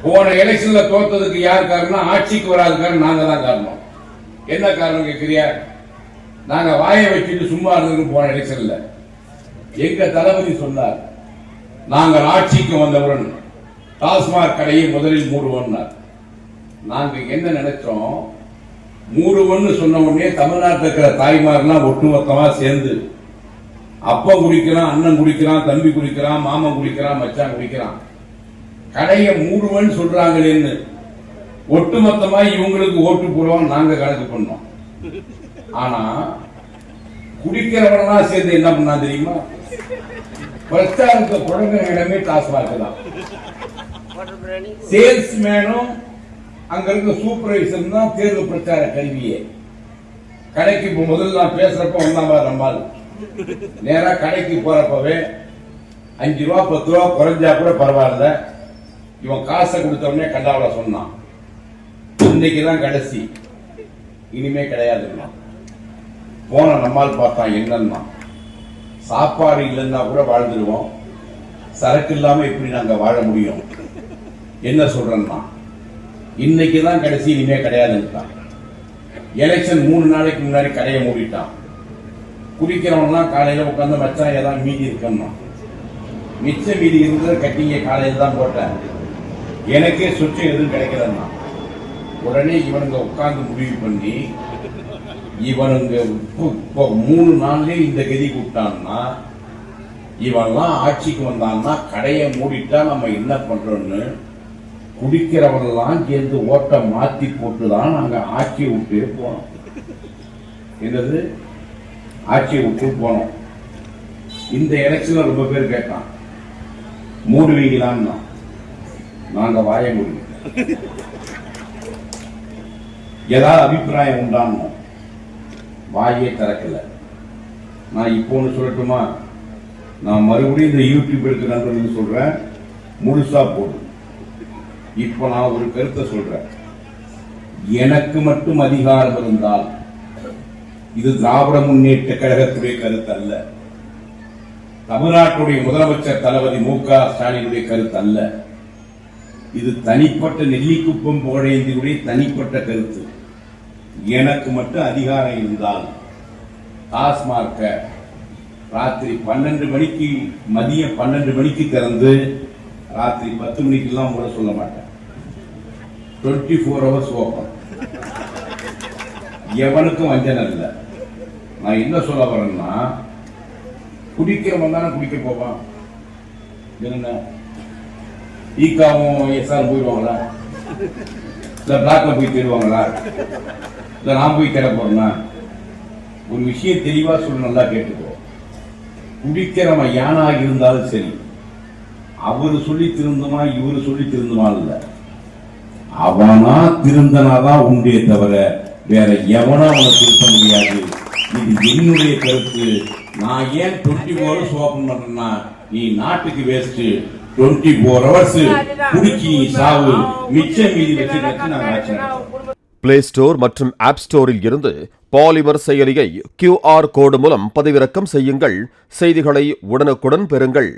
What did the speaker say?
போன எலெக்ஷன்ல தோத்ததுக்கு யார் காரணம்? ஆட்சிக்கு வராத காரணம் நாங்க தான் காரணம். என்ன காரணம் கேட்கிறியா? நாங்க வாயை வச்சுட்டு சும்மா இருந்து போன எலெக்ஷன்ல எங்க தளபதி சொன்னார், நாங்கள் ஆட்சிக்கு வந்தவுடன் டாஸ்மாக் கடையை முதலில் மூடுவோம். நாங்க என்ன நினைச்சோம், மூடுவோம்னு சொன்ன உடனே தமிழ்நாட்டில் இருக்கிற தாய்மாரெல்லாம் ஒட்டுமொத்தமா சேர்ந்து அப்பம் குடிக்கிறான், அண்ணன் குடிக்கிறான், தம்பி குடிக்கிறான், மாமன் குடிக்கிறான், மச்சான் குடிக்கிறான், கடையை மூடுவேன்னு சொல்றாங்களேன்னு ஒட்டுமொத்தமா இவங்களுக்கு ஓட்டு போடுவோம் நாங்க கணக்கு பண்ணோம். ஆனா குடிக்கிறவனா சேர்ந்து என்ன பண்ணா தெரியுமா? பிரச்சாரத்தை தொடங்குற இடமே டாஸ்மாக் தான். சேல்ஸ்மேனும் அங்க இருக்க சூப்பர்வைசர் தான் தேர்தல் பிரச்சார கருவியே. கடைக்கு முதல்ல நான் பேசுறப்ப ஒன்னாம நம்மால் நேரா கடைக்கு போறப்பவே 5 ரூபா 10 ரூபா குறைஞ்சா கூட பரவாயில்ல, இவன் காசை கொடுத்தவனே கண்டாவல சொன்னான், இன்னைக்குதான் கடைசி, இனிமே கிடையாதுன்னா. போன நம்மால் பார்த்தான் என்னன்னா, சாப்பாடு இல்லைன்னா கூட வாழ்ந்துருவோம், சரக்கு இல்லாம எப்படி நாங்க வாழ முடியும்? என்ன சொல்றேன்னா, இன்னைக்குதான் கடைசி, இனிமே கிடையாதுன்னுட்டான். எலெக்ஷன் 3 நாளைக்கு முன்னாடி கடையை மூடிட்டான். குடிக்கிறவன்லாம் காலையில உட்காந்து மச்சான் ஏதாவது மீதி இருக்கணும், மிச்ச மீதி இருந்தது கட்டிங்க காலையில தான் போட்டேன், எனக்கே சுற்றம் எதுவும் கிடைக்கலன்னா உடனே இவனுங்க உட்கார்ந்து முடிவு பண்ணி இவனுங்க 3 நாள்லயே இந்த கதி கூப்பிட்டான்னா, இவன்லாம் ஆட்சிக்கு வந்தான்னா கடையை மூடிட்டா நம்ம என்ன பண்றோம்னு குடிக்கிறவர்கள்லாம் சேர்ந்து ஓட்ட மாத்தி போட்டுதான் நாங்க ஆட்சியை விட்டு போனோம். என்னது ஆட்சியை விட்டு போனோம். இந்த எலெக்ஷன்ல ரொம்ப பேர் கேட்டான், மூடுவீங்களான்னா நாங்க வாய முடியும், ஏதாவது அபிப்பிராயம் உண்டானோ வாயே திறக்கல. நான் இப்போ ஒன்று சொல்லட்டுமா? நான் மறுபடியும் இந்த யூடியூப் எடுக்க நண்பர்கள் சொல்றேன், முழுசா போடும். இப்போ நான் ஒரு கருத்தை சொல்றேன், எனக்கு மட்டும் அதிகாரம் இருந்தால், இது திராவிட முன்னேற்ற கழகத்துடைய கருத்து அல்ல, தமிழ்நாட்டுடைய முதலமைச்சர் தளபதி மு.க. ஸ்டாலினுடைய கருத்து அல்ல, இது தனிப்பட்ட நெல்லிக்குப்பம் போடையந்தினுடைய தனிப்பட்ட கருத்து. எனக்கு மட்டும் அதிகாரம் இருந்தால் டாஸ்மார்க்க ராத்திரி 12 மணிக்கு, மதியம் 12 மணிக்கு திறந்து ராத்திரி 10 மணிக்கெல்லாம் கூட சொல்ல மாட்டேன், 24 hours ஓபன். எவனுக்கும் வஞ்சனை இல்லை. நான் என்ன சொல்ல வரேன்னா, குடிக்கிறவன் தானே குடிக்க போவான். என்ன ஈக்காவும் எஸ்ஆர் போயிடுவாங்களா? இல்ல பிளாக்ல போய் தேடுவாங்களா? இல்ல நான் போய் தேட போறேன்னா? ஒரு விஷயம் தெளிவா சொல்ல, நல்லா கேட்டுக்கோ. குடிக்கிறவன் யானாக இருந்தாலும் சரி, அவரு சொல்லி திருந்துமா இவரு சொல்லி திருந்துமா இல்ல, அவனா திருந்தனாதான் உண்டே தவிர வேற எவனா அவனை திருத்த முடியாது. இது என்னுடைய கருத்து. நான் ஏன் 24 hours ஓபன் பண்றேன்னா, நீ நாட்டுக்கு வேஸ்ட். 24 hours குடிச்சி நீ சாவு, மிச்ச மீதி வச்சு நான் ஆட்சி. பிளே ஸ்டோர் மற்றும் ஆப் ஸ்டோரில் இருந்து பாலிமர் செயலியை QR கோடு மூலம் பதிவிறக்கம் செய்யுங்கள். செய்திகளை உடனுக்குடன் பெறுங்கள்.